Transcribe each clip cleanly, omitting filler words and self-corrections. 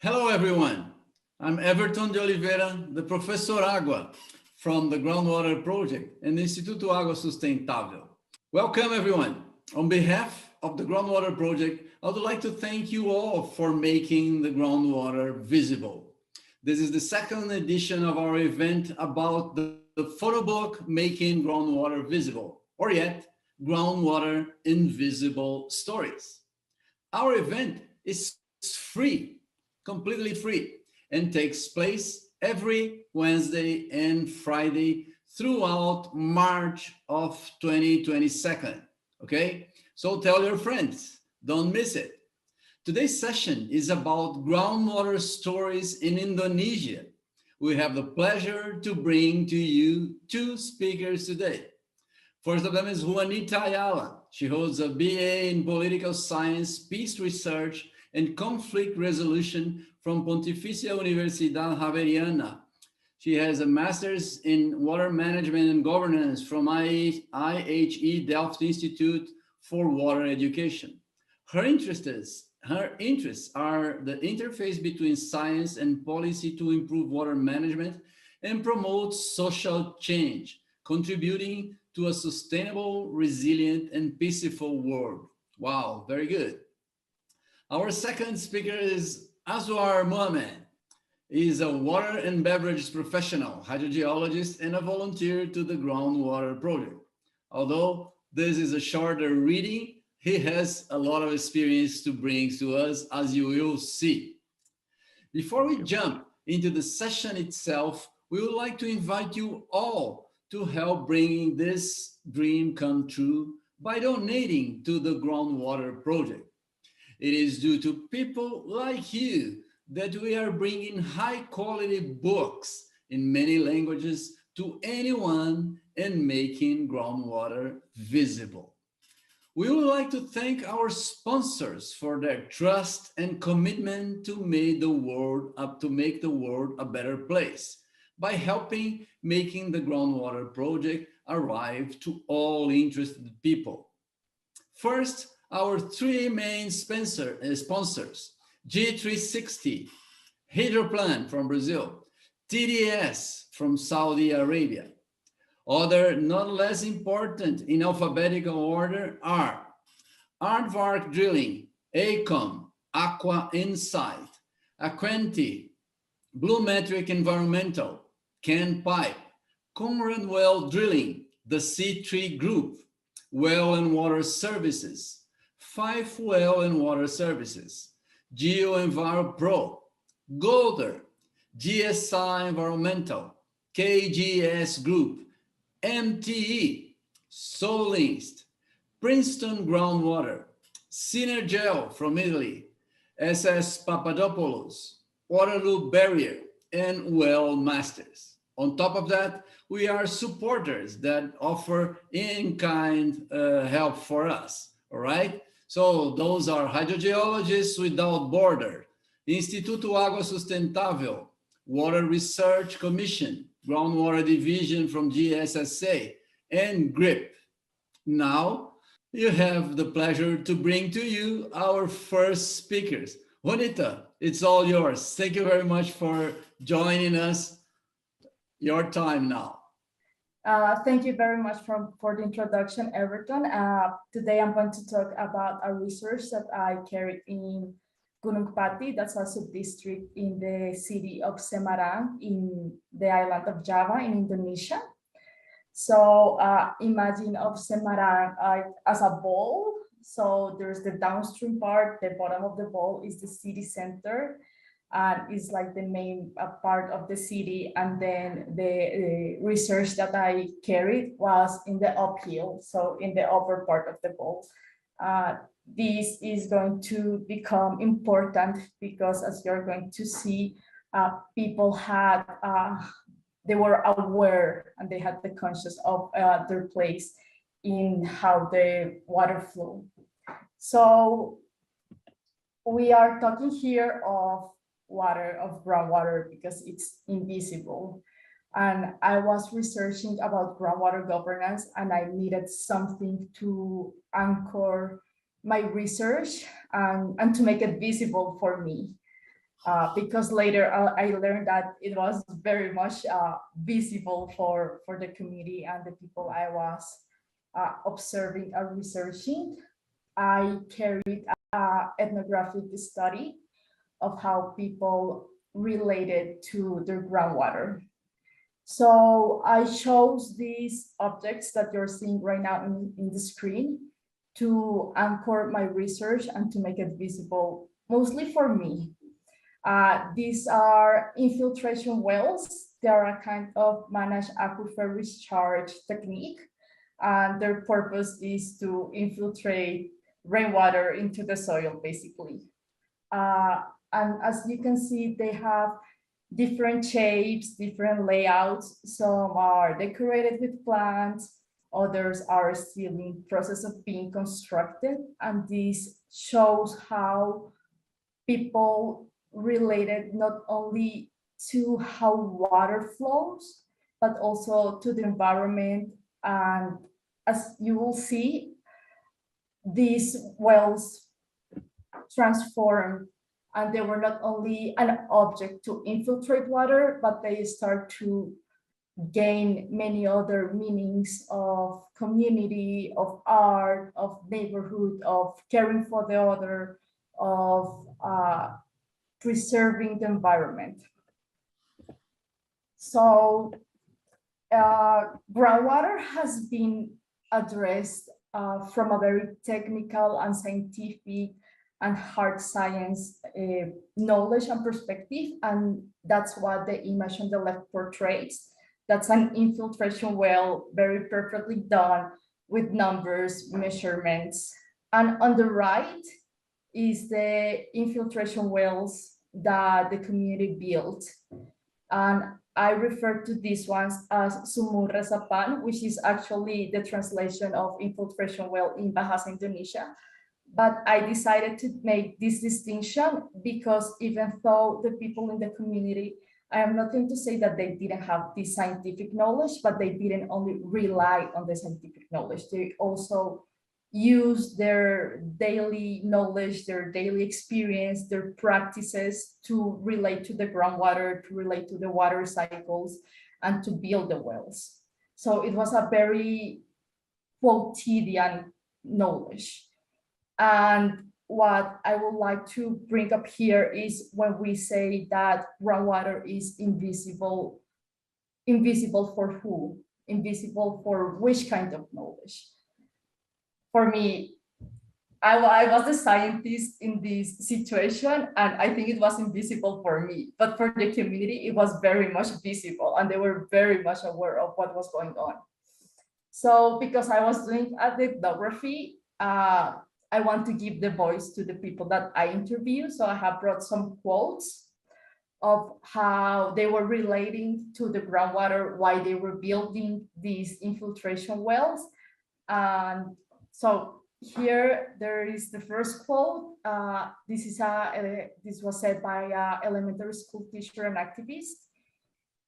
Hello, everyone. I'm Everton de Oliveira, the Professor Água from the Groundwater Project and the Instituto Água Sustentável. Welcome, everyone. On behalf of the Groundwater Project, I would like to thank you all for making the groundwater visible. This is the second edition of our event about the photobook Making Groundwater Visible, or yet, Groundwater Invisible Stories. Our event is free, completely free, and takes place every Wednesday and Friday throughout March of 2022. Okay? So tell your friends, don't miss it. Today's session is about groundwater stories in Indonesia. We have the pleasure to bring to you two speakers today. First of them is Juanita Ayala. She holds a BA in Political Science, Peace Research, and Conflict Resolution from Pontificia Universidad Javeriana. She has a master's in Water Management and Governance from IHE Delft Institute for Water Education. Her interests are the interface between science and policy to improve water management and promote social change, contributing to a sustainable, resilient, and peaceful world. Wow, very good. Our second speaker is Azwar Mohamed. He is a water and beverage professional, hydrogeologist, and a volunteer to the Groundwater Project. Although this is a shorter reading, he has a lot of experience to bring to us, as you will see. Before we jump into the session itself, we would like to invite you all to help bringing this dream come true by donating to the Groundwater Project. It is due to people like you that we are bringing high quality books in many languages to anyone and making groundwater visible. We would like to thank our sponsors for their trust and commitment to make the world a better place by helping making the Groundwater Project arrive to all interested people. First, our three main sponsors, G360, Hydroplan from Brazil, TDS from Saudi Arabia. Other not less important in alphabetical order are Aardvark Drilling, ACOM, Aqua Insight, Aquenti, Blumetric Environmental, Can Pipe, Conrad Well Drilling, the C3 Group, Well and Water Services, 5 Well and Water Services, GeoEnviro Pro, Golder, GSI Environmental, KGS Group, MTE, Solinst, Princeton Groundwater, Synergel from Italy, SS Papadopoulos, Waterloo Barrier, and Well Masters. On top of that, we are supporters that offer in-kind help for us, all right? So those are Hydrogeologists Without Border, Instituto Água Sustentável, Water Research Commission, Groundwater Division from GSSA, and GRIP. Now, you have the pleasure to bring to you our first speakers. Juanita, it's all yours. Thank you very much for joining us. Your time now. Thank you very much for the introduction, Everton. Today I'm going to talk about a research that I carried in Gunung Pati, that's a sub-district in the city of Semarang in the island of Java in Indonesia. So imagine of Semarang as a ball. So there's the downstream part, the bottom of the ball is the city center, and is like the main part of the city. And then the research that I carried was in the uphill, so in the upper part of the bowl. This is going to become important because, as you're going to see, people had, they were aware and they had the conscious of their place in how the water flow. So we are talking here of water, of groundwater, because it's invisible. And I was researching about groundwater governance, and I needed something to anchor my research and to make it visible for me. because later I learned that it was very much visible for the community and the people I was observing and researching. I carried an ethnographic study of how people related to their groundwater. So I chose these objects that you're seeing right now in the screen to anchor my research and to make it visible, mostly for me. These are infiltration wells. They are a kind of managed aquifer recharge technique. And their purpose is to infiltrate rainwater into the soil, basically. And as you can see, they have different shapes, different layouts. Some are decorated with plants, others are still in process of being constructed. And this shows how people related not only to how water flows, but also to the environment. And as you will see, these wells transformed, and they were not only an object to infiltrate water, but they start to gain many other meanings of community, of art, of neighborhood, of caring for the other, of preserving the environment. So groundwater has been addressed from a very technical and scientific and hard science knowledge and perspective, and that's what the image on the left portrays. That's an infiltration well, very perfectly done with numbers, measurements. And on the right is the infiltration wells that the community built. And I refer to these ones as Sumur Resapan, which is actually the translation of infiltration well in Bahasa Indonesia. But I decided to make this distinction because even though the people in the community, I am not going to say that they didn't have this scientific knowledge, but they didn't only rely on the scientific knowledge. They also use their daily knowledge, their daily experience, their practices to relate to the groundwater, to relate to the water cycles, and to build the wells. So it was a very quotidian knowledge. And what I would like to bring up here is when we say that groundwater is invisible, invisible for who? Invisible for which kind of knowledge? For me, I was the scientist in this situation, and I think it was invisible for me. But for the community, it was very much visible, and they were very much aware of what was going on. So because I was doing ethnography, I want to give the voice to the people that I interview. So I have brought some quotes of how they were relating to the groundwater, why they were building these infiltration wells. And so here there is the first quote. This was said by an elementary school teacher and activist.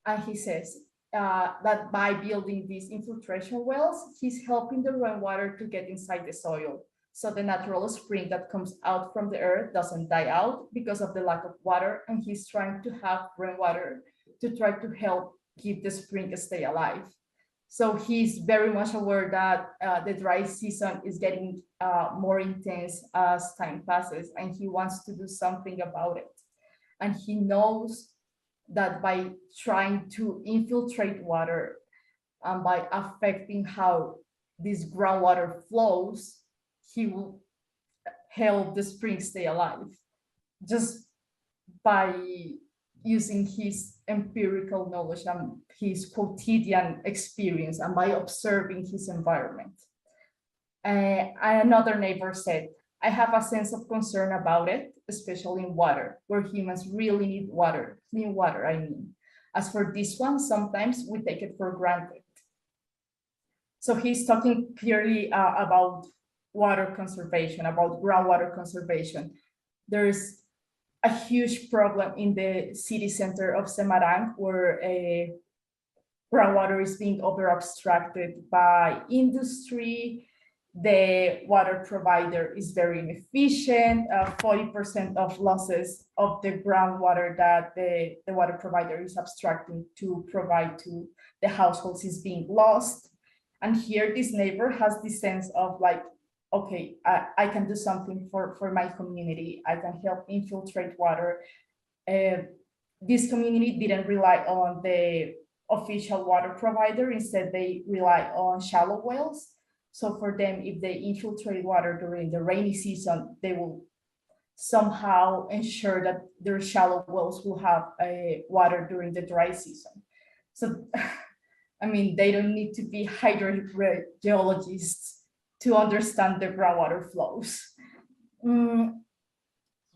And he says that by building these infiltration wells, he's helping the rainwater to get inside the soil. So the natural spring that comes out from the earth doesn't die out because of the lack of water. And he's trying to have rainwater to try to help keep the spring stay alive. So he's very much aware that the dry season is getting more intense as time passes, and he wants to do something about it. And he knows that by trying to infiltrate water and by affecting how this groundwater flows, he will help the spring stay alive just by using his empirical knowledge and his quotidian experience and by observing his environment. Another neighbor said, I have a sense of concern about it, especially in water, where humans really need water, clean water, I mean. As for this one, sometimes we take it for granted. So he's talking clearly about water conservation, about groundwater conservation. There's a huge problem in the city center of Semarang where groundwater is being over abstracted by industry, the water provider is very inefficient. 40% of losses of the groundwater that the water provider is abstracting to provide to the households is being lost. And here this neighbor has this sense of like, okay, I can do something for my community. I can help infiltrate water. This community didn't rely on the official water provider. Instead, they rely on shallow wells. So for them, if they infiltrate water during the rainy season, they will somehow ensure that their shallow wells will have water during the dry season. So, I mean, they don't need to be hydrogeologists to understand the groundwater flows.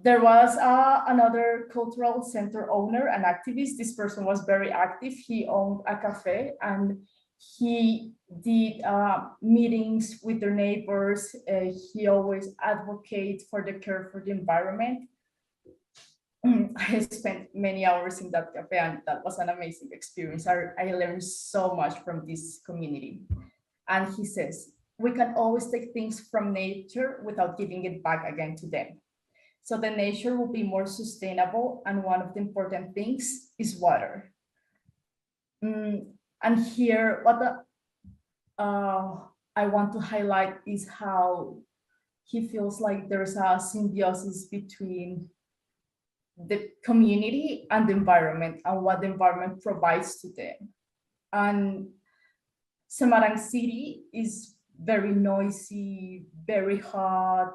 There was another cultural center owner, an activist. This person was very active. He owned a cafe and he did meetings with their neighbors. He always advocates for the care for the environment. I spent many hours in that cafe and that was an amazing experience. I learned so much from this community. And he says, we can always take things from nature without giving it back again to them. So the nature will be more sustainable, and one of the important things is water. And here, what I want to highlight is how he feels like there's a symbiosis between the community and the environment and what the environment provides to them. And Semarang City is very noisy, very hot,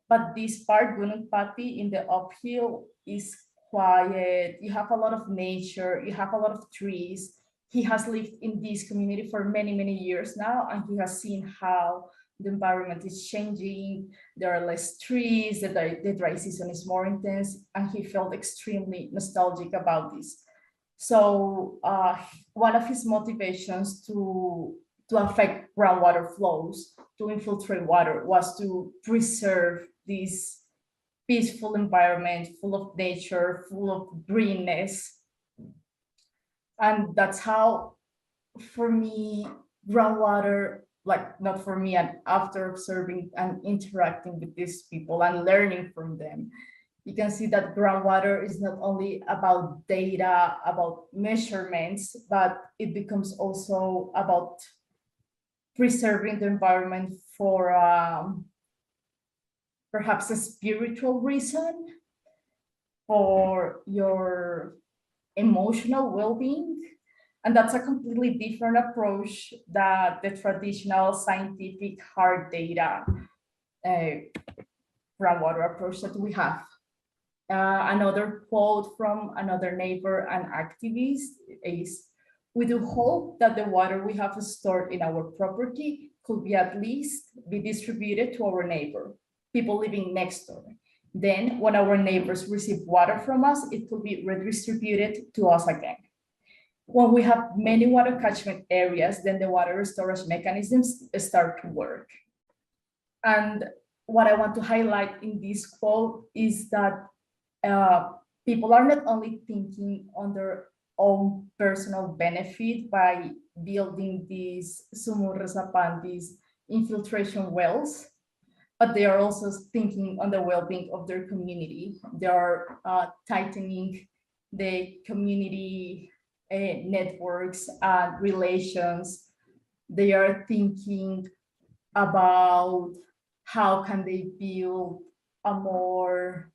but this part, Gunung Pati, in the uphill is quiet. You have a lot of nature, you have a lot of trees. He has lived in this community for many, many years now, and he has seen how the environment is changing. There are less trees, the dry season is more intense, and he felt extremely nostalgic about this. So one of his motivations to affect groundwater flows, to infiltrate water, was to preserve this peaceful environment full of nature, full of greenness. And that's how, for me, groundwater, like not for me, and after observing and interacting with these people and learning from them, you can see that groundwater is not only about data, about measurements, but it becomes also about preserving the environment for perhaps a spiritual reason, for your emotional well-being. And that's a completely different approach that the traditional scientific hard data groundwater approach that we have. Another quote from another neighbor and activist is, we do hope that the water we have stored in our property could be at least be distributed to our neighbor, people living next door. Then when our neighbors receive water from us, it could be redistributed to us again. When we have many water catchment areas, then the water storage mechanisms start to work. And what I want to highlight in this quote is that people are not only thinking on their own personal benefit by building these sumur resapan, these infiltration wells, but they are also thinking on the well-being of their community. They are tightening the community networks and relations. They are thinking about how can they build a more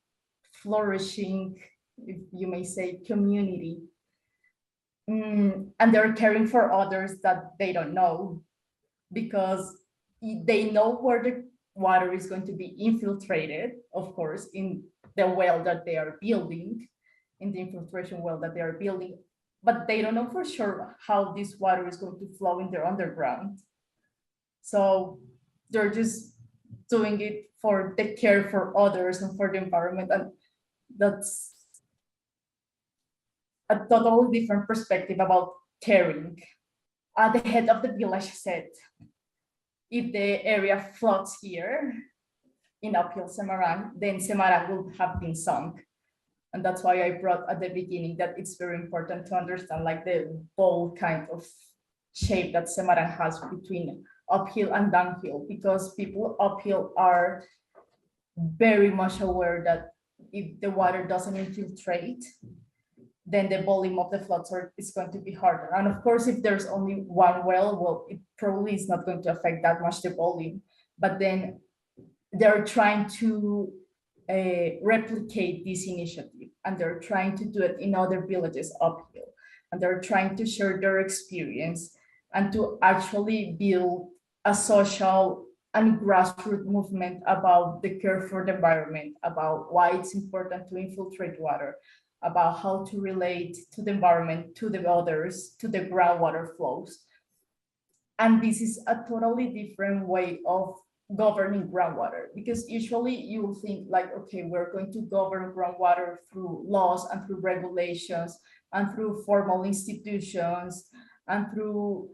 flourishing, if you may say, community. And they're caring for others that they don't know, because they know where the water is going to be infiltrated, of course, in the well that they are building, in the infiltration well that they are building, but they don't know for sure how this water is going to flow in their underground. So they're just doing it for the care for others and for the environment. And that's a totally different perspective about caring. The head of the village said, if the area floods here in uphill Semarang, then Semarang will have been sunk. And that's why I brought at the beginning that it's very important to understand like the bold kind of shape that Semarang has between uphill and downhill, because people uphill are very much aware that if the water doesn't infiltrate, then the volume of the floods is going to be harder. And of course, if there's only one well, it probably is not going to affect that much the volume. But then they're trying to replicate this initiative, and they're trying to do it in other villages uphill. And they're trying to share their experience and to actually build a social and grassroots movement about the care for the environment, about why it's important to infiltrate water, about how to relate to the environment, to the others, to the groundwater flows. And this is a totally different way of governing groundwater, because usually you will think like, okay, we're going to govern groundwater through laws and through regulations and through formal institutions and through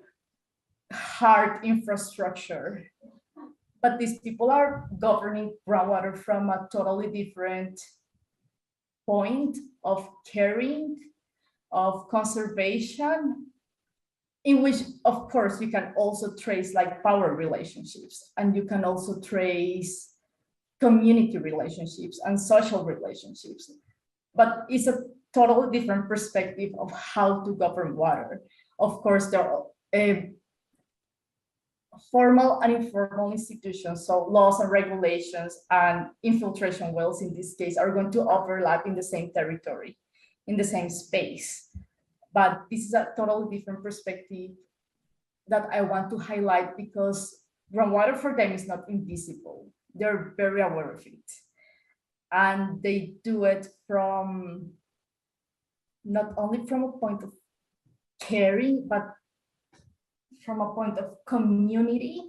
hard infrastructure. But these people are governing groundwater from a totally different point of caring, of conservation, in which, of course, you can also trace like power relationships, and you can also trace community relationships and social relationships. But it's a totally different perspective of how to govern water. Of course, there are formal and informal institutions, so laws and regulations and infiltration wells in this case are going to overlap in the same territory, in the same space. But this is a totally different perspective that I want to highlight, because groundwater for them is not invisible. They're very aware of it. And they do it from not only from a point of caring, but from a point of community,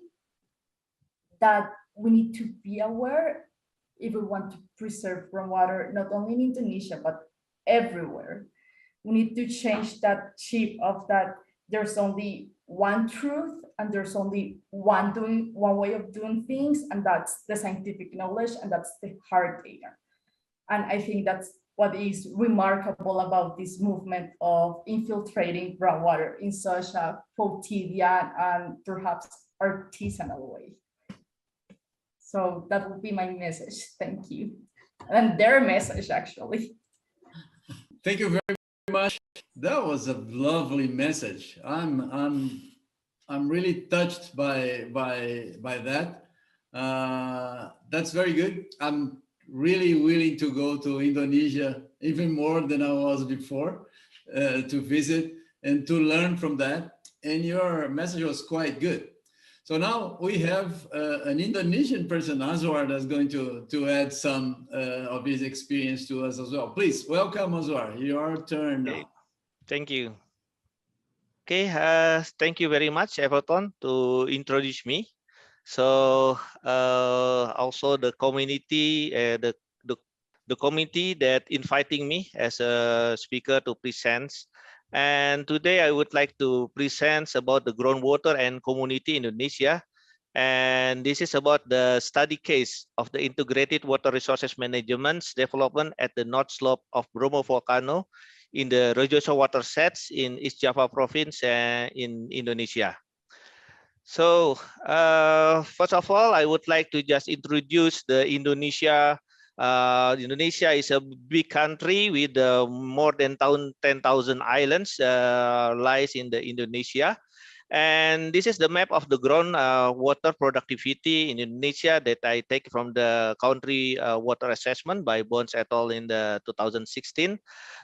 that we need to be aware if we want to preserve groundwater, not only in Indonesia, but everywhere. We need to change that chip of that there's only one truth and there's only one way of doing things, and that's the scientific knowledge, and that's the hard data. And I think that's what is remarkable about this movement of infiltrating groundwater in such a quotidian and perhaps artisanal way. So that would be my message. Thank you. And their message, actually. Thank you very much. That was a lovely message. I'm really touched by that. That's very good. I'm really willing to go to Indonesia even more than I was before, to visit and to learn from that. And your message was quite good. So now we have an Indonesian person, Azwar, that's going to add some of his experience to us as well. Please welcome, Azwar. Your turn now. Okay. Thank you. Okay, thank you very much, Everton, to introduce me. So also the community, the committee that inviting me as a speaker to present. And today I would like to present about the groundwater and community in Indonesia. And this is about the study case of the integrated water resources management development at the North Slope of Bromo volcano in the Rejoso watersheds in East Java province in Indonesia. So first of all, I would like to just introduce the Indonesia. Indonesia is a big country with more than 10,000 islands lies in the Indonesia. And this is the map of the groundwater productivity in Indonesia that I take from the country water assessment by Bones et al. In the 2016.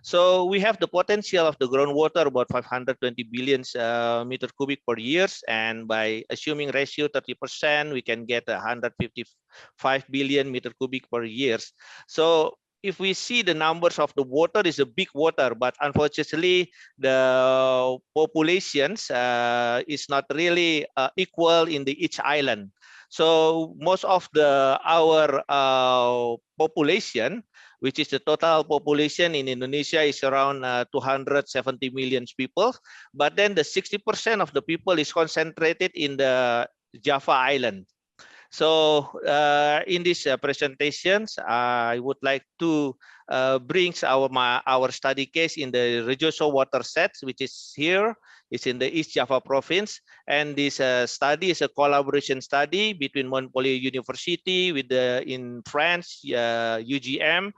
So we have the potential of the groundwater about 520 billion meter cubic per year, and by assuming ratio 30%, we can get 155 billion meter cubic per year. So if we see the numbers of the water is a big water, but unfortunately the populations is not really equal in each island. So most of our population, which is the total population in Indonesia, is around 270 million people. But then the 60% of the people is concentrated in the Java island. So in these presentations, I would like to bring our study case in the Rejoso water set, which is here. It's in the East Java province, and this study is a collaboration study between Montpellier University with in France, UGM,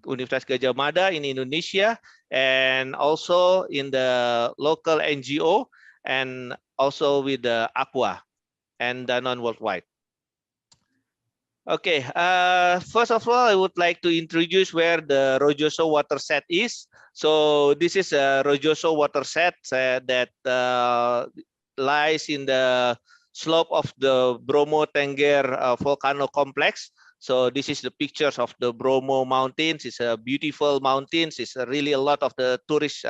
Universitas Gadjah Mada in Indonesia, and also in the local NGO, and also with the Aqua and Danone Worldwide. Okay, first of all, I would like to introduce where the Rejoso water set is. So this is a Rejoso water set that lies in the slope of the Bromo Tengger volcano complex. So this is the pictures of the Bromo mountains. It's a beautiful mountains. It's really a lot of the tourists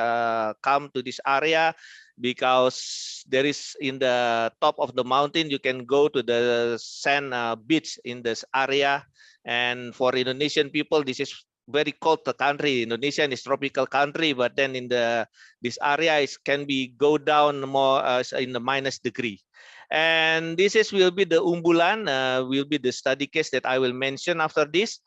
come to this area, because there is in the top of the mountain, you can go to the sand beach in this area. And for Indonesian people, this is very cold country. Indonesia is tropical country, but then in this area can be go down more in the -degree. And this will be the Umbulan, will be the study case that I will mention after this.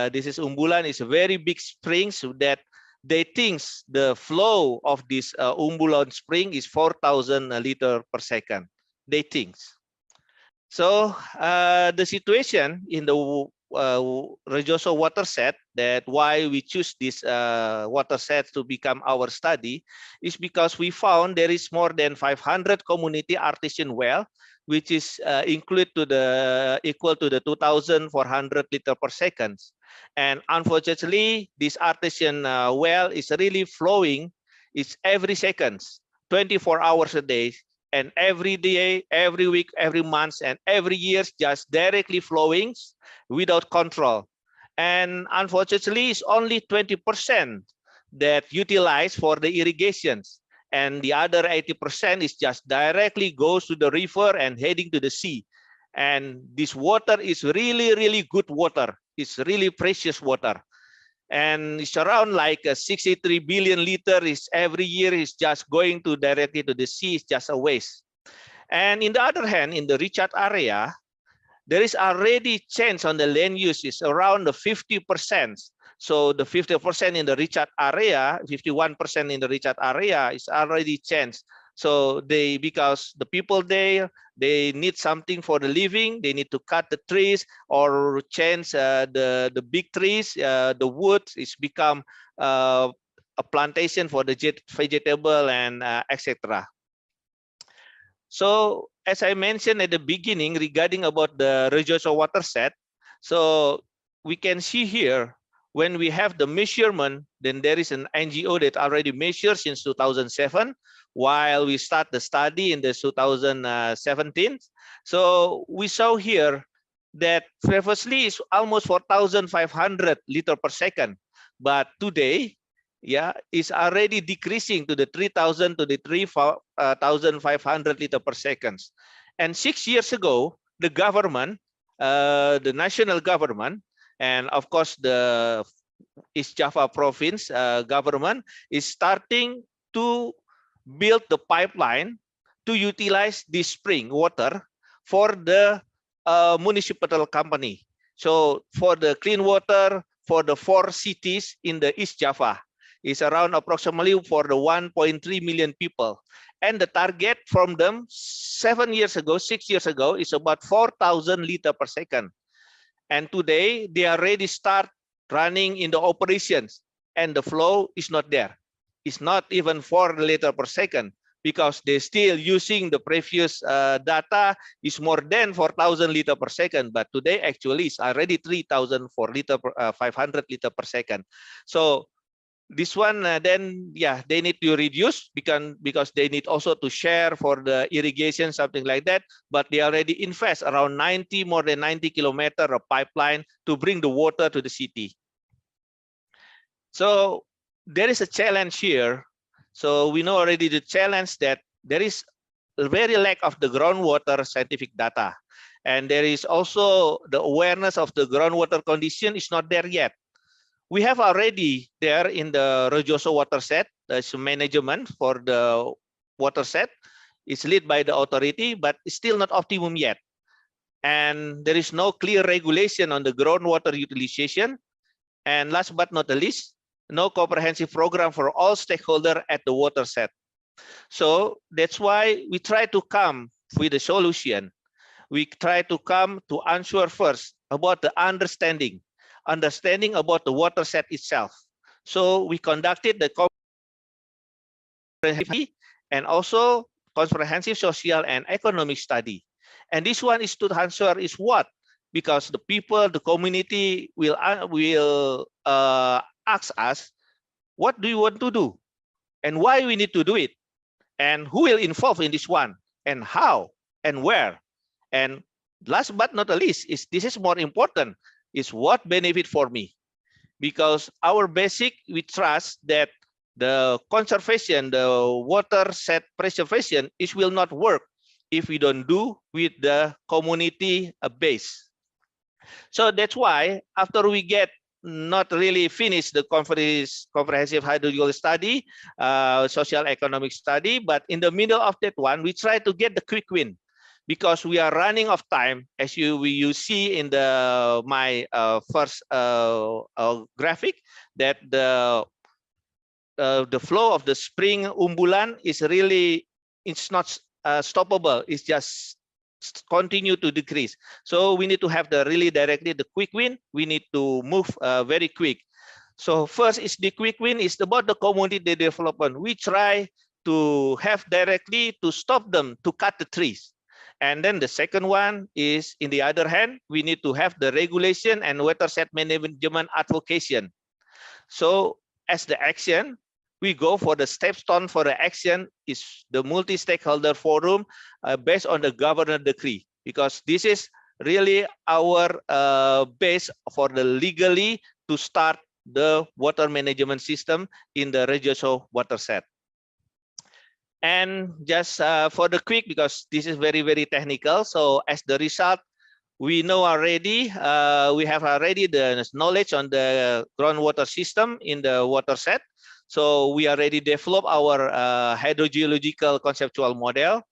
This is Umbulan. It's a very big springs that they think the flow of this Umbulan spring is 4,000 liters per second. They think. So the situation in the Rejoso water set, that why we choose this water set to become our study, is because we found there is more than 500 community artesian well, which is equal to the 2,400 liters per second. And unfortunately, this artesian well is really flowing. It's every seconds, 24 hours a day, and every day, every week, every month, and every year, just directly flowing without control. And unfortunately, it's only 20% that utilized for the irrigations. And the other 80% is just directly goes to the river and heading to the sea. And this water is really, really good water. It's really precious water. And it's around like 63 billion liters every year is just going to directly to the sea. It's just a waste. And in the other hand, in the recharge area, there is already change on the land use is around the 50%. So the 50% in the recharge area, 51% in the recharge area is already changed. So because the people there, they need something for the living, they need to cut the trees or change the big trees, the wood is become a plantation for the vegetable and etc. So as I mentioned at the beginning regarding about the Rejoso water set, so we can see here when we have the measurement, then there is an NGO that already measured since 2007, while we start the study in the 2017. So we saw here that previously is almost 4,500 liters per second, but today, yeah, is already decreasing to the 3,000 to the 3,500 liters per second. And 6 years ago, the government, the national government, and of course the East Java province government is starting to build the pipeline to utilize this spring water for the municipal company. So for the clean water for the 4 cities in the East Java is around approximately for the 1.3 million people. And the target from them 6 years ago is about 4,000 liters per second. And today they already start running in the operations and the flow is not there. It's not even 4 liters per second because they're still using the previous data is more than 4,000 liters per second. But today actually it's already 3,500 liters per second. So this one, then yeah, they need to reduce because they need also to share for the irrigation, something like that. But they already invest around more than 90 kilometers of pipeline to bring the water to the city. So there is a challenge here. So we know already the challenge that there is a very lack of the groundwater scientific data. And there is also the awareness of the groundwater condition is not there yet. We have already there in the Rejoso water set, there's management for the water set. It's led by the authority, but it's still not optimum yet. and there is no clear regulation on the groundwater utilization. And last but not the least, no comprehensive program for all stakeholders at the water set. So that's why we try to come with a solution. We try to come to answer first about the understanding about the water set itself. So we conducted the comprehensive and also comprehensive social and economic study. And this one is to answer is what? Because the people, the community will ask us, what do you want to do? And why we need to do it? And who will involve in this one? And how? And where? And last but not the least, this is more important, is what benefit for me? Because our basic, we trust that the conservation, the water set preservation, it will not work if we don't do with the community base. So that's why after we get not really finish the comprehensive hydrological study, social economic study, but in the middle of that one, we try to get the quick win because we are running of time, as you see in the my first graphic, that the flow of the spring umbulan is really, it's not stoppable, it's just continue to decrease. So we need to have the really directly the quick win. We need to move very quick. So first is the quick win is about the community development. We try to have directly to stop them to cut the trees. And then the second one is, in the other hand, we need to have the regulation and watershed management advocation. So as the action, we go for the stepstone for the action is the multi-stakeholder forum based on the governor decree, because this is really our base for the legally to start the water management system in the Rejoso watershed. And just for the quick, because this is very, very technical. So as the result, we know already, we have already the knowledge on the groundwater system in the watershed. So we already developed our hydrogeological conceptual model.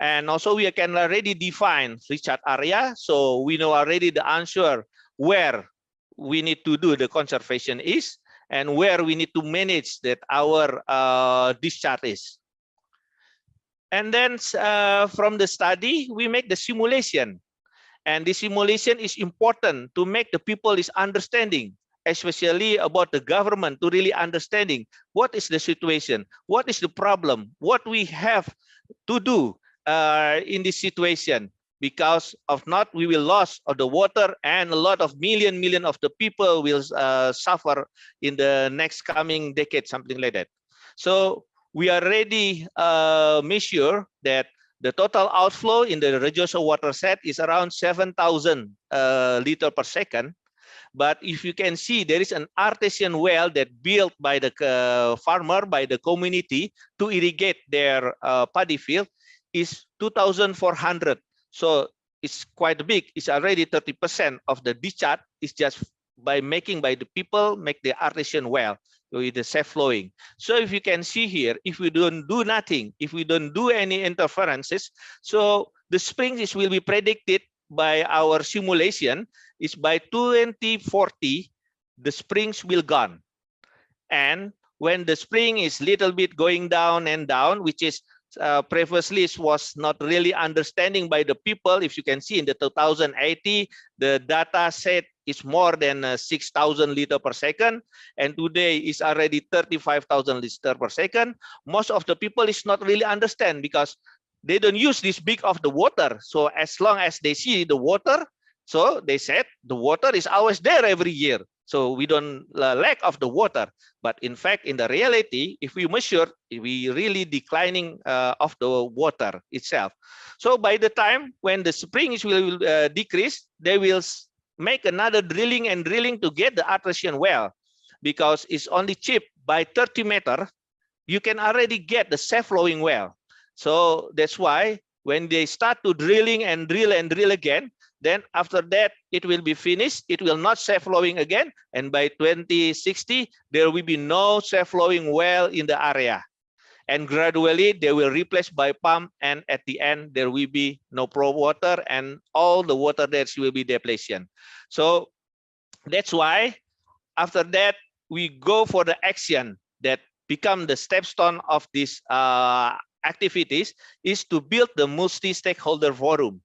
And also we can already define recharge area. So we know already the answer where we need to do the conservation is and where we need to manage that our discharge is. And then from the study, we make the simulation. And the simulation is important to make the people is understanding, especially about the government, to really understanding what is the situation, what is the problem, what we have to do in this situation. Because of not, we will lose of the water, and a lot of million of the people will suffer in the next coming decade, something like that. So we already measure that the total outflow in the Rejoso watershed is around 7,000 liters per second. But if you can see, there is an artesian well that built by the farmer, by the community to irrigate their paddy field is 2,400. So it's quite big. It's already 30% of the discharge is just by the people make the artesian well with the safe flowing. So if you can see here, if we don't do nothing, if we don't do any interferences, so the springs will be predicted by our simulation is by 2040, the springs will gone. And when the spring is little bit going down and down, which is previously was not really understanding by the people. If you can see in the 2080, the data set is more than 6,000 liters per second, and today is already 35,000 liters per second. Most of the people is not really understand because they don't use this big of the water. So as long as they see the water, so they said the water is always there every year. So we don't lack of the water. But in fact, in the reality, if we measure, we really declining of the water itself. So by the time when the springs will decrease, they will make another drilling to get the artesian well, because it's only cheap by 30 meters. You can already get the safe flowing well. So that's why when they start to drilling and drill again, then after that, it will be finished. It will not safe flowing again. And by 2060, there will be no safe flowing well in the area. and gradually they will replace by pump, and at the end there will be no water, and all the water there will be depletion. So that's why after that we go for the action that become the stepstone of these activities, is to build the multi-stakeholder forum.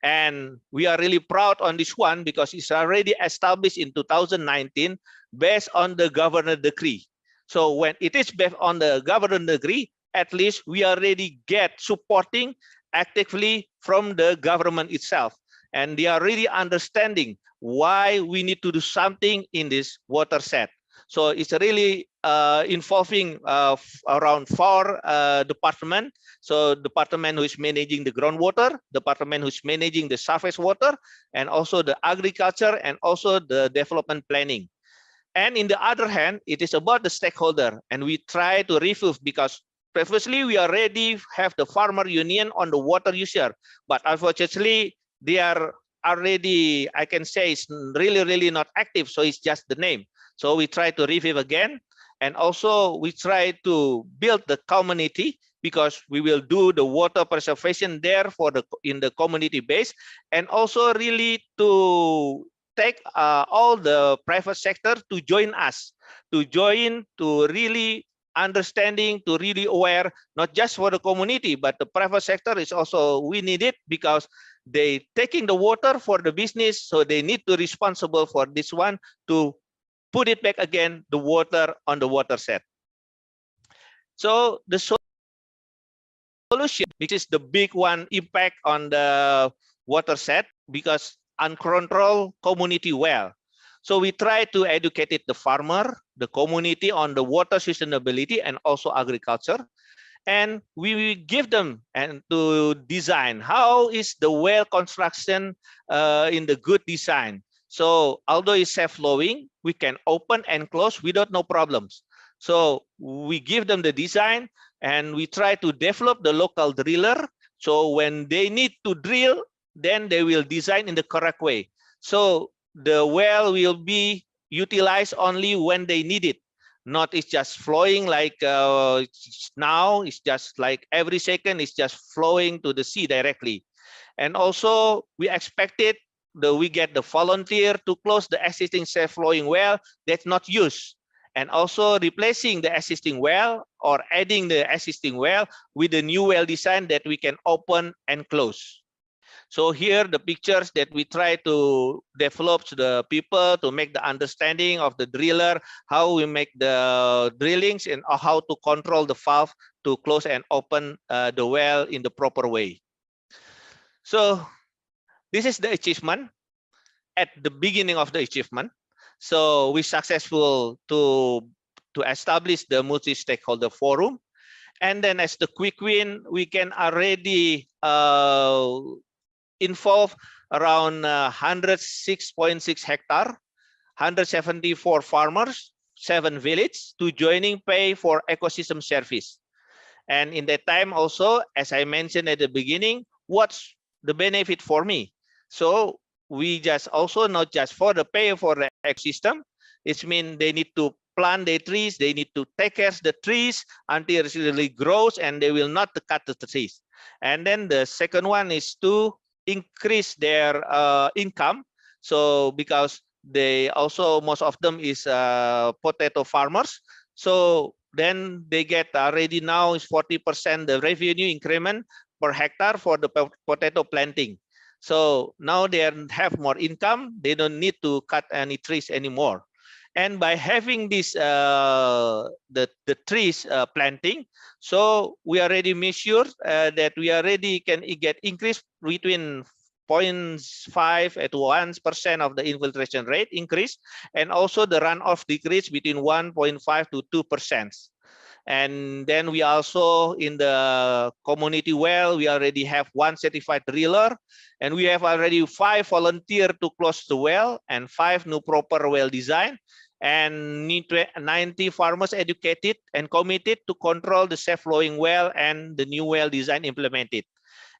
And we are really proud on this one because it's already established in 2019 based on the governor decree. So when it is based on the governor decree, at least we already get supporting actively from the government itself. And they are really understanding why we need to do something in this water set. So it's really involving around 4 departments. So department who is managing the groundwater, department who is managing the surface water, and also the agriculture, and also the development planning. And in the other hand, it is about the stakeholder, and we try to review, because previously we already have the farmer union on the water user, but unfortunately they are already, I can say, it's really not active, so it's just the name. So we try to review again, and also we try to build the community, because we will do the water preservation there for in the community base, and also really to take all the private sector to join us, to really understanding, to really aware, not just for the community, but the private sector is also, we need it, because they taking the water for the business, so they need to responsible for this one to put it back again, the water on the water set. So the solution, which is the big one impact on the water set, because uncontrolled community well. So we try to educate the farmer, the community on the water sustainability and also agriculture. And we give them and to design how is the well construction in the good design. So although it's self-flowing, we can open and close without no problems. So we give them the design, and we try to develop the local driller. So when they need to drill, then they will design in the correct way. So the well will be utilized only when they need it. Not it's just flowing like now, it's just like every second it's just flowing to the sea directly. And also we expected we get the volunteer to close the existing self-flowing well that's not used, and also replacing the existing well or adding the existing well with the new well design that we can open and close. So here the pictures that we try to develop to the people to make the understanding of the driller, how we make the drillings, and how to control the valve to close and open the well in the proper way. So this is the achievement at the beginning of the achievement. So we successful to establish the multi-stakeholder forum. And then as the quick win, we can already involve around 106.6 hectare, 174 farmers, 7 villages to joining pay for ecosystem service. And in that time also, as I mentioned at the beginning, what's the benefit for me? So we just also not just for the pay for the ecosystem, it means they need to plant the trees, they need to take care of the trees until it really grows, and they will not cut the trees. And then the second one is to increase their income. So because they also, most of them is potato farmers, so then they get already now is 40% the revenue increment per hectare for the potato planting. So now they have more income, they don't need to cut any trees anymore. And by having this the trees planting, so we already measured that we already can get increase between 0.5 to 1% of the infiltration rate increase, and also the runoff decrease between 1.5 to 2%. And then we also in the community well, we already have 1 certified driller, and we have already 5 volunteers to close the well and 5 new proper well design, and 90 farmers educated and committed to control the self-flowing well and the new well design implemented.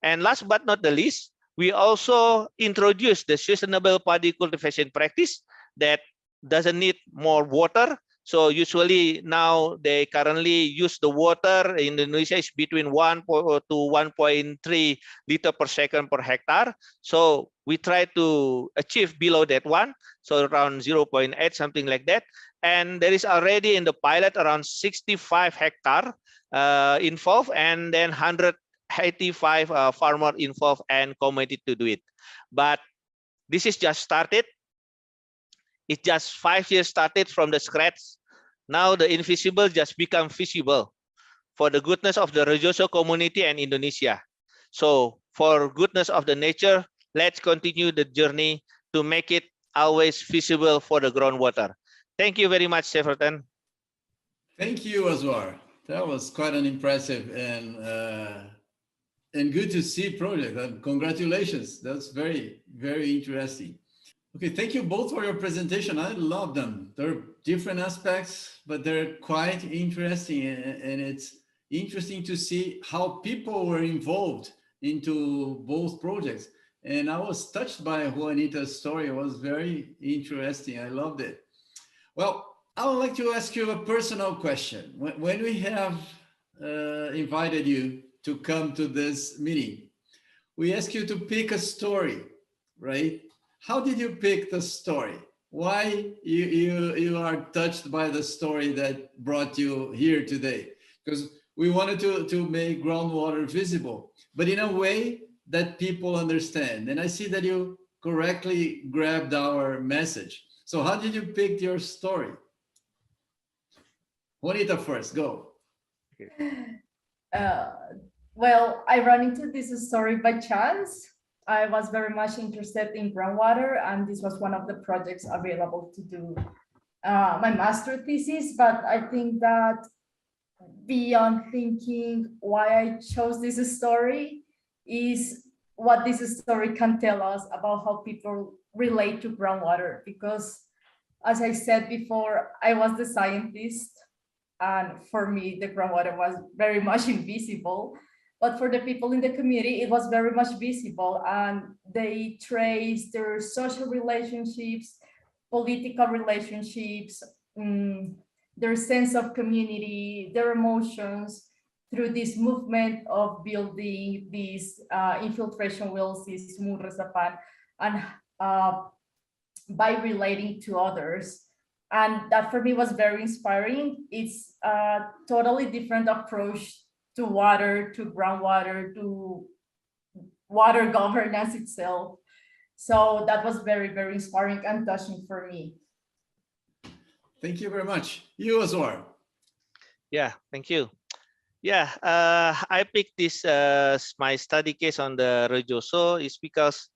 And last but not the least, we also introduced the sustainable paddy cultivation practice that doesn't need more water, So usually now they currently use the water in Indonesia is between 1 to 1.3 liter per second per hectare. So we try to achieve below that one, so around 0.8, something like that. And there is already in the pilot around 65 hectare involved, and then 185 farmer involved and committed to do it. But this is just started. It just 5 years started from the scratch. Now the invisible just become visible for the goodness of the Rejoso community and Indonesia. So for goodness of the nature, let's continue the journey to make it always visible for the groundwater. Thank you very much, Severton. Thank you, Azwar. That was quite an impressive and good to see project. Congratulations. That's very, very interesting. Okay, thank you both for your presentation. I love them. They're different aspects, but they're quite interesting, and it's interesting to see how people were involved into both projects. And I was touched by Juanita's story. It was very interesting. I loved it. Well, I would like to ask you a personal question. When we have invited you to come to this meeting, we ask you to pick a story, right? How did you pick the story? Why you are touched by the story that brought you here today? Because we wanted to make groundwater visible, but in a way that people understand. And I see that you correctly grabbed our message. So how did you pick your story? Juanita first, go. Well, I ran into this story by chance. I was very much interested in groundwater, and this was one of the projects available to do my master thesis. But I think that beyond thinking why I chose this story is what this story can tell us about how people relate to groundwater. Because as I said before, I was the scientist, and for me, the groundwater was very much invisible. But for the people in the community, it was very much visible, and they trace their social relationships, political relationships, their sense of community, their emotions through this movement of building these infiltration wells, this Resapan, and by relating to others. And that for me was very inspiring. It's a totally different approach to water, to groundwater, to water governance itself. So that was very, very inspiring and touching for me. Thank you very much. You as well. Yeah, thank you. Yeah, I picked this my study case on the Rejoso is because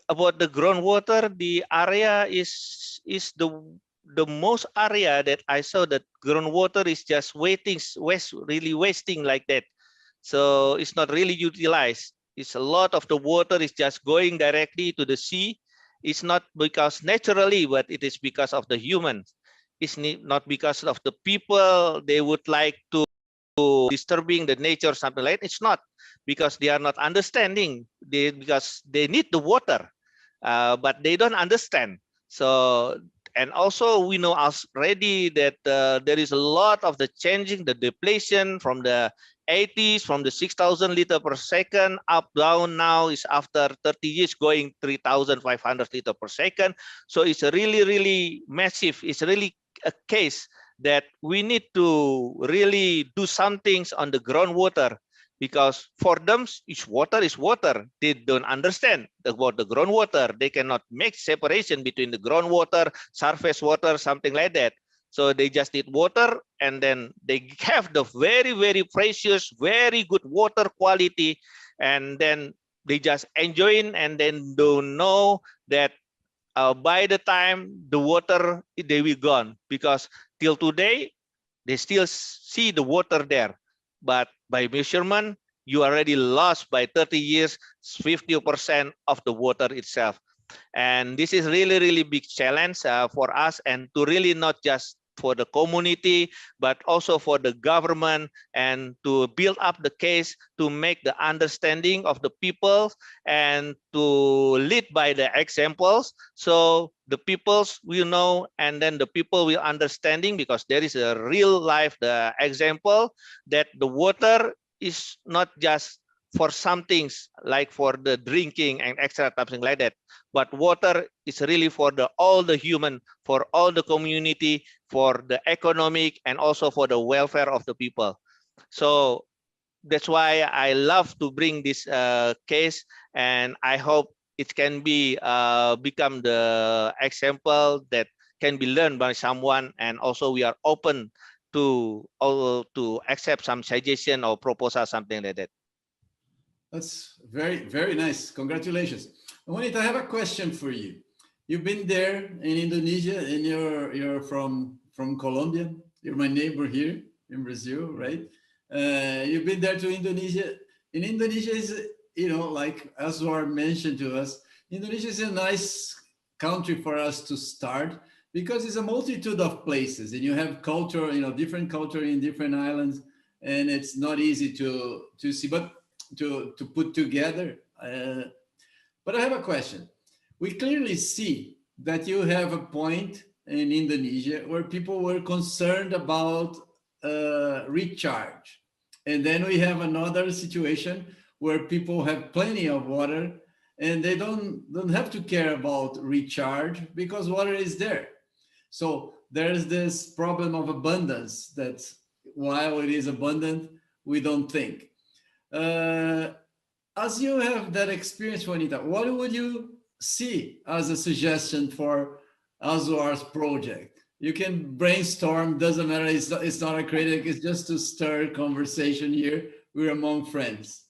about the groundwater, the area is the most area that I saw that groundwater is just really wasting like that. So it's not really utilized. It's a lot of the water is just going directly to the sea. It's not because naturally, but it is because of the humans. It's not because of the people. They would like to disturbing the nature, something like that. It's not because they are not understanding. Because they need the water, but they don't understand. So, and also we know already that there is a lot of the changing, the depletion from the 80s, from the 6,000 liter per second up down now is after 30 years going 3,500 liter per second. So it's a really, really massive. It's really a case that we need to really do some things on the groundwater, because for them, it's water is water. They don't understand about the groundwater. They cannot make separation between the groundwater, surface water, something like that. So they just need water, and then they have the very, very precious, very good water quality, and then they just enjoy it, and then don't know that by the time the water, they will gone, because till today, they still see the water there. But by measurement, you already lost by 30 years, 50% of the water itself. And this is really, really big challenge for us, and to really not just for the community, but also for the government, and to build up the case, to make the understanding of the people, and to lead by the examples. So the peoples will know, and then the people will understanding, because there is a real life the example that the water is not just for some things like for the drinking and extra something like that, but water is really for the all the human, for all the community, for the economic, and also for the welfare of the people. So that's why I love to bring this case, and I hope it can be become the example that can be learned by someone, and also we are open to accept some suggestion or proposal, something like that. That's very, very nice. Congratulations. Juanita, I have a question for you. You've been there in Indonesia, and you're from Colombia. You're my neighbor here in Brazil, right? You've been there to Indonesia. In Indonesia is, you know, like Azwar mentioned to us, Indonesia is a nice country for us to start because it's a multitude of places, and you have culture, you know, different culture in different islands, and it's not easy to see, but to put together. But I have a question. We clearly see that you have a point in Indonesia where people were concerned about recharge. And then we have another situation where people have plenty of water and they don't have to care about recharge because water is there. So there's this problem of abundance that while it is abundant, we don't think. As you have that experience, Juanita, what would you see as a suggestion for Azwar's project? You can brainstorm, doesn't matter, it's not a critic, it's just to stir conversation here. We're among friends.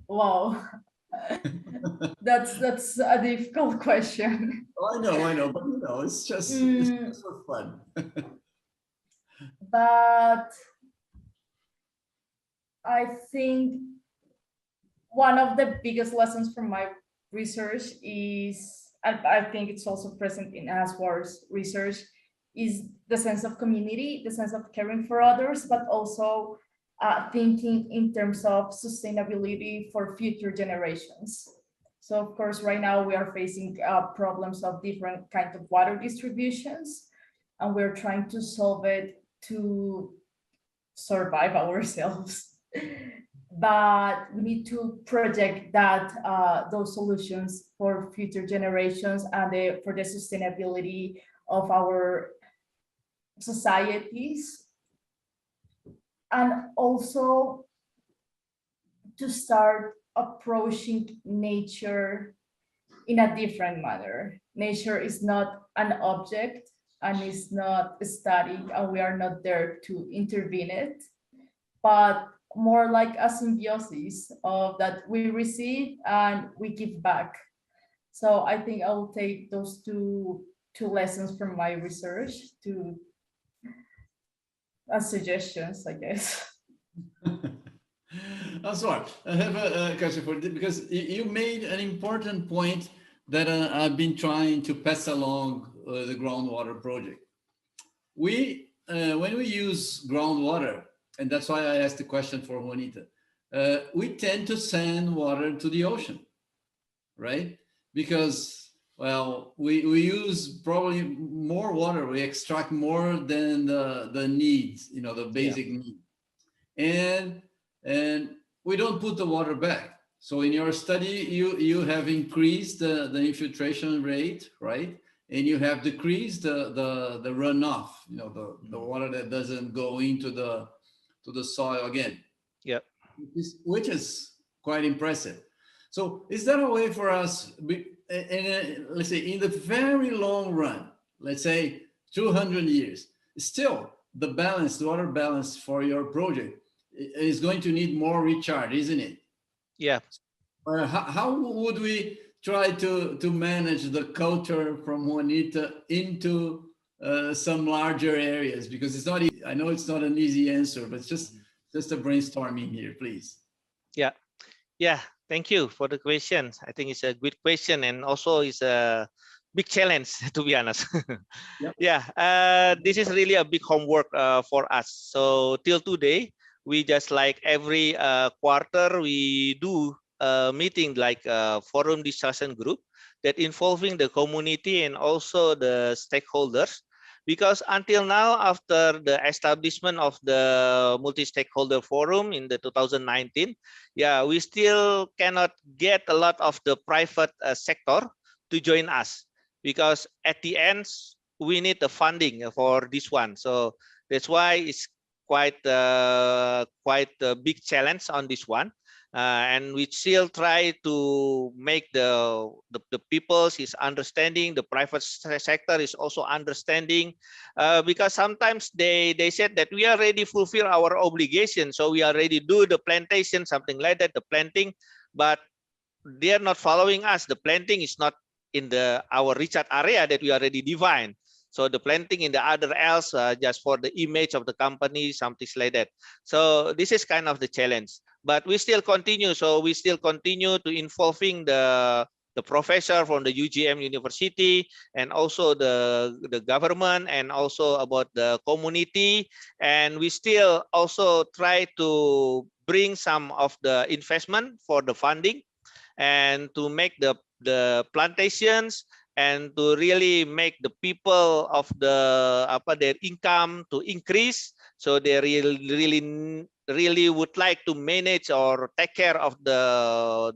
Wow. That's a difficult question. I know, but you know, it's just for fun. But I think one of the biggest lessons from my research is, and I think it's also present in Azwar's research, is the sense of community, the sense of caring for others, but also thinking in terms of sustainability for future generations. So of course, right now we are facing problems of different kinds of water distributions, and we're trying to solve it to survive ourselves. But we need to project that those solutions for future generations and for the sustainability of our societies, and also to start approaching nature in a different manner. Nature is not an object and is not static, and we are not there to intervene it, but more like a symbiosis of that we receive and we give back. So I think I will take those two lessons from my research to as suggestions, I guess. Azwar, I have a question for you because you made an important point that I've been trying to pass along the groundwater project. When we use groundwater, and that's why I asked the question for Juanita, we tend to send water to the ocean, right? Because, well, we use probably more water, we extract more than the needs, you know, the basic needs. And we don't put the water back. So in your study, you have increased the infiltration rate, right? And you have decreased the runoff, you know, the water that doesn't go into the soil again. Yep. Which is quite impressive. So is that a way for us, let's say in the very long run, let's say 200 years, still the water balance for your project is going to need more recharge, isn't it? Yeah. How would we try to manage the culture from Juanita into some larger areas? Because it's not easy. I know it's not an easy answer, but it's just a brainstorming here, please. Yeah. Thank you for the question. I think it's a good question, and also it's a big challenge, to be honest. Yep. Yeah, this is really a big homework for us. So till today, we just like every quarter we do a meeting like a forum discussion group that involving the community and also the stakeholders. Because until now, after the establishment of the multi-stakeholder forum in the 2019, yeah, we still cannot get a lot of the private sector to join us, because at the end we need the funding for this one. So that's why it's quite a big challenge on this one. And we still try to make the peoples is understanding, the private sector is also understanding, because sometimes they said that we already fulfill our obligation, so we already do the plantation, something like that, the planting, but they are not following us. The planting is not in our recharge area that we already defined. So the planting in the other else just for the image of the company, something like that. So this is kind of the challenge, but we still continue. So we still continue to involving the professor from the UGM University and also the government and also about the community. And we still also try to bring some of the investment for the funding and to make the plantations and to really make the people of their income to increase, so they really would like to manage or take care of the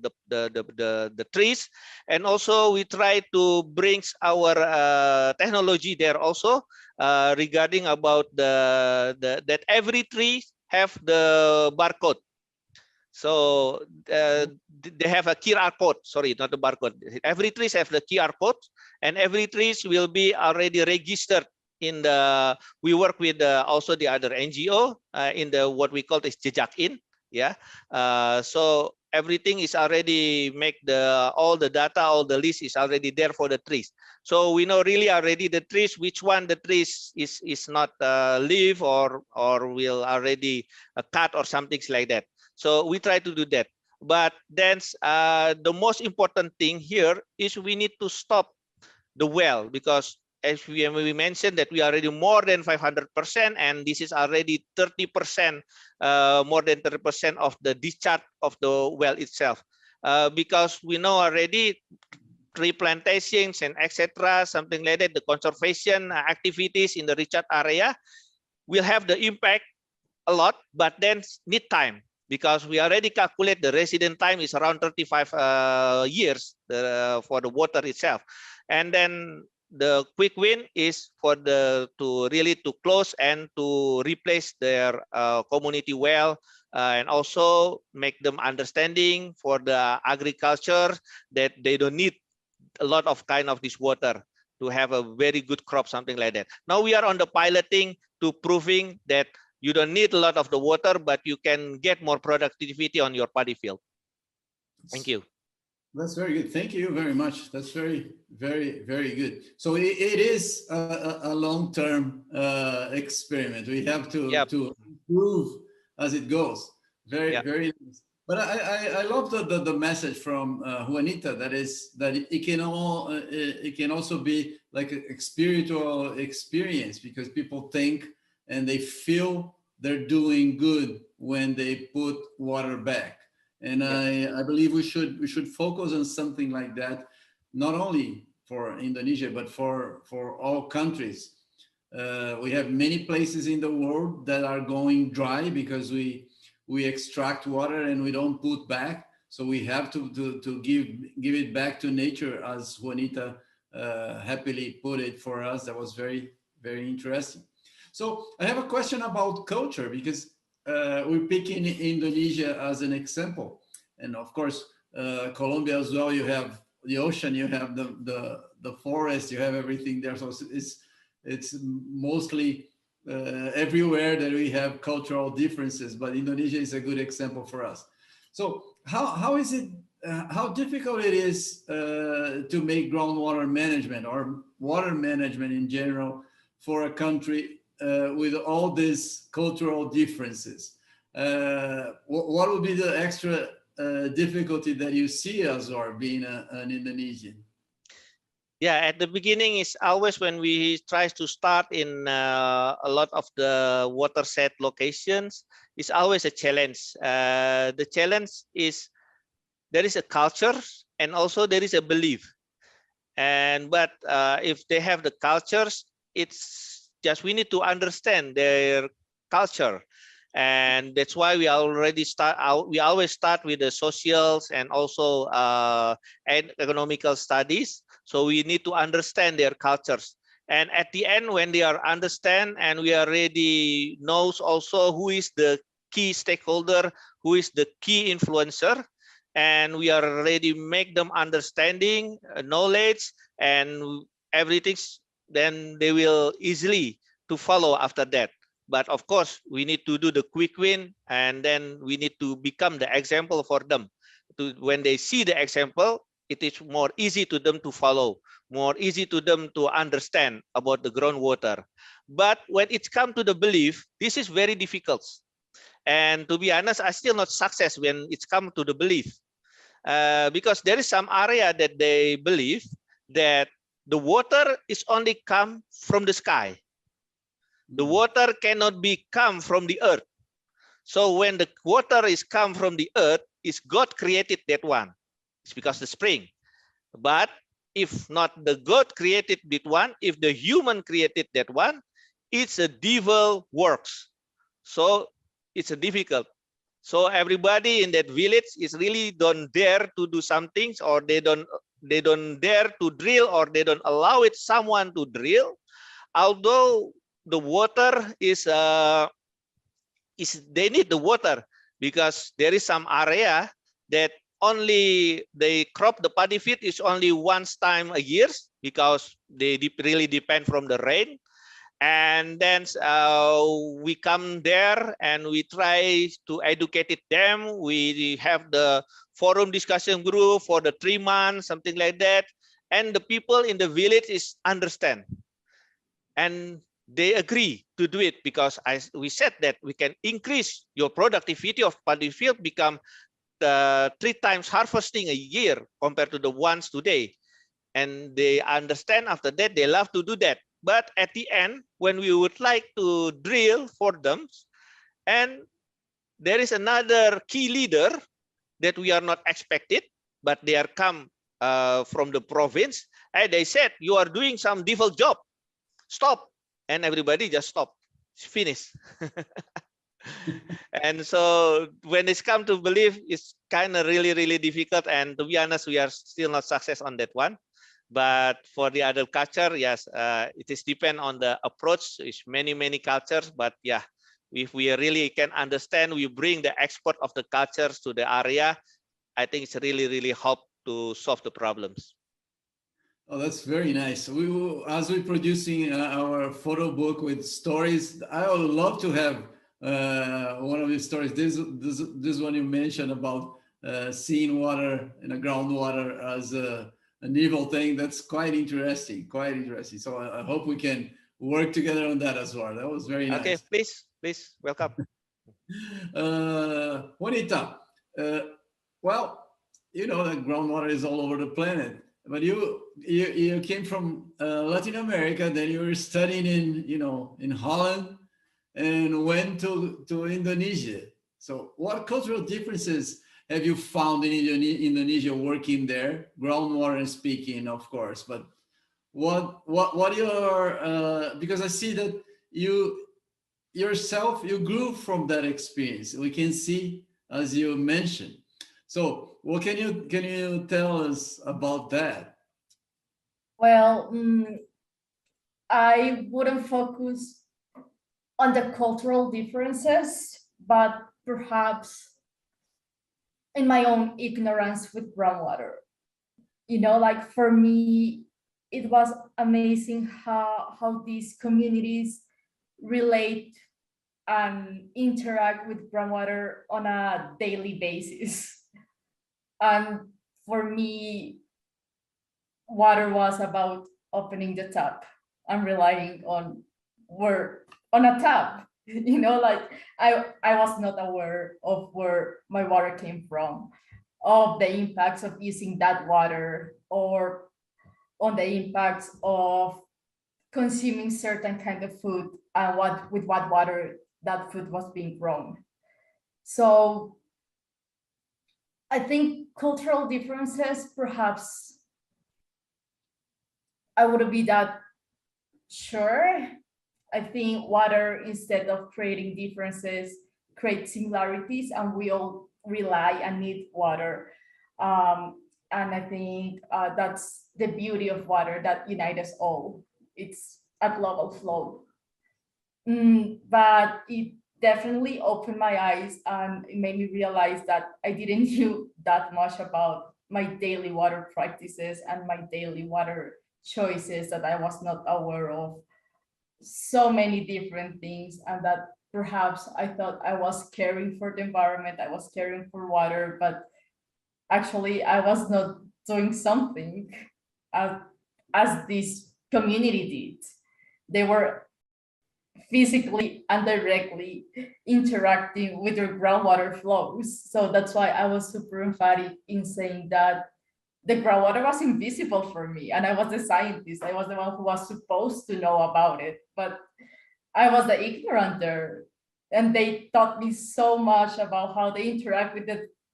trees. And also we try to bring our technology there also, regarding about that every tree have the barcode. So they have a QR code. Sorry, not the barcode. Every trees have the QR code, and every trees will be already registered in the. We work with also the other NGO in the what we call this Jejakin. Yeah. So everything is already make all the data, all the list is already there for the trees. So we know really already the trees, which one the trees is not live or will already cut or something like that. So we try to do that. But then the most important thing here is we need to stop the well, because as we mentioned that we are already more than 500%, and this is already 30%, more than 30% of the discharge of the well itself. Because we know already tree plantations and etc., something like that, the conservation activities in the recharge area will have the impact a lot, but then need time, because we already calculate the resident time is around 35 years for the water itself. And then the quick win is for to really close and to replace their community well, and also make them understanding for the agriculture that they don't need a lot of kind of this water to have a very good crop, something like that. Now we are on the piloting to proving that you don't need a lot of the water, but you can get more productivity on your paddy field. Thank you. That's very good. Thank you very much. That's very, very, very good. So it is a long-term experiment. We have to improve as it goes. Very, very nice. But I love the message from Juanita, that it can also be like a spiritual experience, because people think and they feel they're doing good when they put water back. And I believe we should focus on something like that, not only for Indonesia, but for all countries. We have many places in the world that are going dry because we extract water and we don't put back. So we have to give it back to nature, as Juanita happily put it for us. That was very, very interesting. So I have a question about culture, because we're picking Indonesia as an example. And of course, Colombia as well, you have the ocean, you have the forest, you have everything there. So it's mostly everywhere that we have cultural differences, but Indonesia is a good example for us. So how is it, how difficult it is to make groundwater management or water management in general for a country with all these cultural differences? What would be the extra difficulty that you see, Azwar, being an Indonesian? Yeah, at the beginning is always when we try to start in a lot of the watershed locations, it's always a challenge. The challenge is there is a culture and also there is a belief. And but if they have the cultures, it's just we need to understand their culture. And that's why we already start out, we always start with the socials and also and economical studies. So we need to understand their cultures. And at the end, when they are understand and we already knows also who is the key stakeholder, who is the key influencer, and we are already make them understanding knowledge and everything, then they will easily to follow after that. But of course, we need to do the quick win, and then we need to become the example for them. When they see the example, it is more easy to them to follow, more easy to them to understand about the groundwater. But when it's come to the belief, this is very difficult. And to be honest, I still not success when it's come to the belief. Because there is some area that they believe that the water is only come from the sky. The water cannot be come from the earth. So when the water is come from the earth, is God created that one. It's because the spring. But if not the God created that one, if the human created that one, it's a devil works. So it's a difficult. So everybody in that village is really don't dare to do some things, or they don't dare to drill, or they don't allow it someone to drill. Although the water is they need the water, because there is some area that only they crop the paddy field is only once time a year, because they really depend from the rain. And then we come there and we try to educate them. We have the forum discussion group for the 3 months, something like that. And the people in the village is understand. And they agree to do it, because we said that we can increase your productivity of paddy field, become 3 times harvesting a year compared to the ones today. And they understand. After that, they love to do that. But at the end, when we would like to drill for them, and there is another key leader that we are not expected, but they are come from the province, and they said, you are doing some devil job, stop. And everybody just stop, it's finished. And so when it's come to believe, it's kind of really difficult. And to be honest, we are still not success on that one. But for the other culture, yes, it is depend on the approach. It's many cultures, but yeah, if we really can understand, we bring the export of the cultures to the area, I think it's really help to solve the problems. Oh, that's very nice. We will, as we're producing our photo book with stories, I would love to have one of these stories. This one you mentioned about seeing water in a groundwater as an evil thing. That's quite interesting, So I hope we can work together on that as well. That was very nice. Okay, please, welcome. Juanita, well, you know that groundwater is all over the planet, but you came from Latin America, then you were studying in Holland and went to Indonesia. So what cultural differences have you found in Indonesia working there? Groundwater speaking, of course, but what your because I see that you yourself, you grew from that experience. We can see, as you mentioned. So what can you tell us about that? Well, I wouldn't focus on the cultural differences, but perhaps in my own ignorance with groundwater. Like for me, it was amazing how these communities relate and interact with groundwater on a daily basis. And for me, water was about opening the tap and relying on a tap. Like I was not aware of where my water came from, of the impacts of using that water, or on the impacts of consuming certain kind of food and with what water that food was being grown. So I think cultural differences, perhaps I wouldn't be that sure. I think water, instead of creating differences, create similarities, and we all rely and need water. And I think that's the beauty of water that unites us all. It's a global flow. But it definitely opened my eyes and it made me realize that I didn't knew that much about my daily water practices and my daily water choices, that I was not aware of so many different things, and that perhaps I thought I was caring for the environment, I was caring for water, but actually I was not doing something as this community did. They were physically and directly interacting with their groundwater flows. So that's why I was super emphatic in saying that the groundwater was invisible for me, and I was the scientist. I was the one who was supposed to know about it, but I was the ignorant there. And they taught me so much about how they interact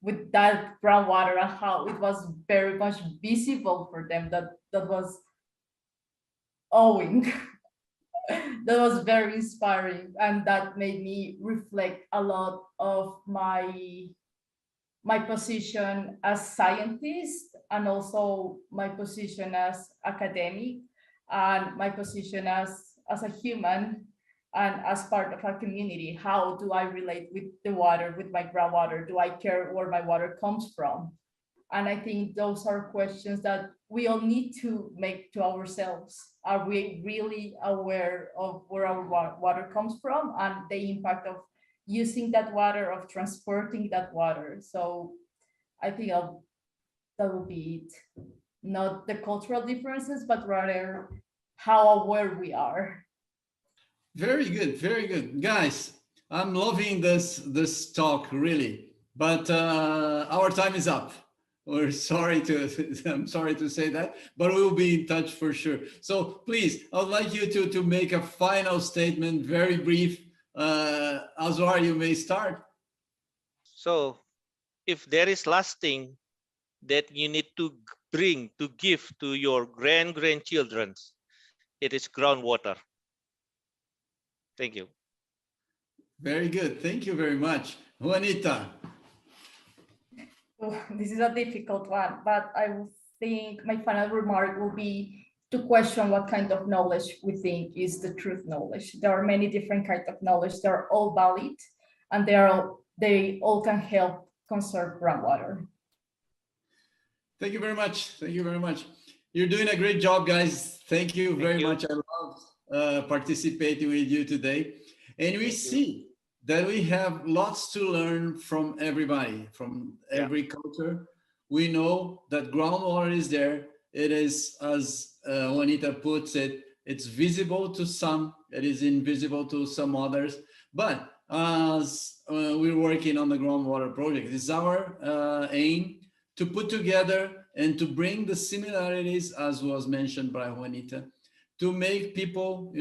with that groundwater, and how it was very much visible for them, that was owing. That was very inspiring, and that made me reflect a lot of my position as scientist, and also my position as academic, and my position as a human and as part of a community. How do I relate with the water, with my groundwater? Do I care where my water comes from? And I think those are questions that we all need to make to ourselves. Are we really aware of where our water comes from and the impact of using that water, of transporting that water? So I think that will be it. Not the cultural differences, but rather how aware we are. Very good, guys. I'm loving this talk really, but our time is up. We're sorry to I'm sorry to say that, but we'll be in touch for sure. So please, I would like you to make a final statement, very brief. Azwar, you may start. So if there is last thing that you need to bring, to give to your grandchildren, it is groundwater. Thank you. Very good. Thank you very much. Juanita. Oh, this is a difficult one, but I would think my final remark will be to question what kind of knowledge we think is the truth knowledge. There are many different kinds of knowledge. They're all valid, and they all can help conserve groundwater. Thank you very much. Thank you very much. You're doing a great job, guys. Thank you very much. I love participating with you today. And we see that we have lots to learn from everybody, from every culture. We know that groundwater is there. It is, as Juanita puts it, it's visible to some, it is invisible to some others. But as we're working on the groundwater project, it's our aim to put together and to bring the similarities, as was mentioned by Juanita, to make people,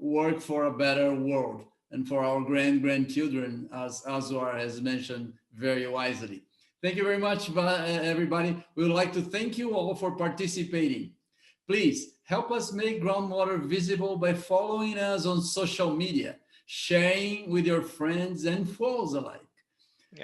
work for a better world and for our grandchildren, as Azwar has mentioned very wisely. Thank you very much, everybody. We would like to thank you all for participating. Please help us make groundwater visible by following us on social media, sharing with your friends and foes alike.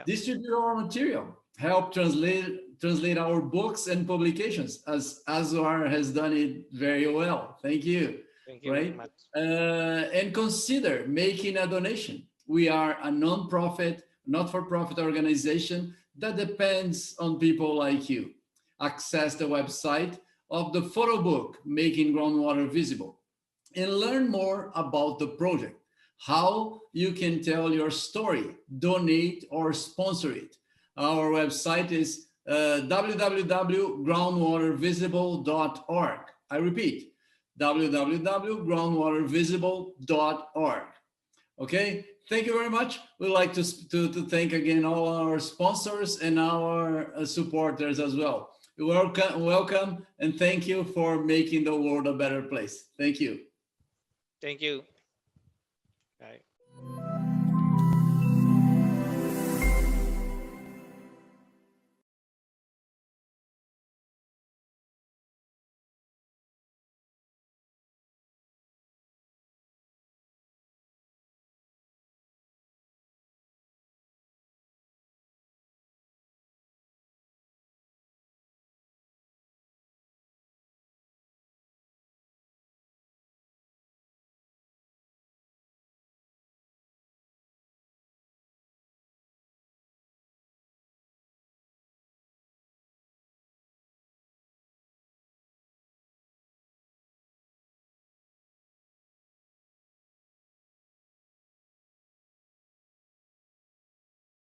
Distribute our material, help translate our books and publications, as Azwar has done it very well. Thank you. Thank you very much. And consider making a donation. We are a non-profit, not-for-profit organization that depends on people like you. Access the website of the photo book, Making Groundwater Visible, and learn more about the project, how you can tell your story, donate or sponsor it. Our website is www.groundwatervisible.org. I repeat, www.groundwatervisible.org. Okay, thank you very much. We'd like to thank again all our sponsors and our supporters as well. welcome, and thank you for making the world a better place. Thank you. Thank you. Bye.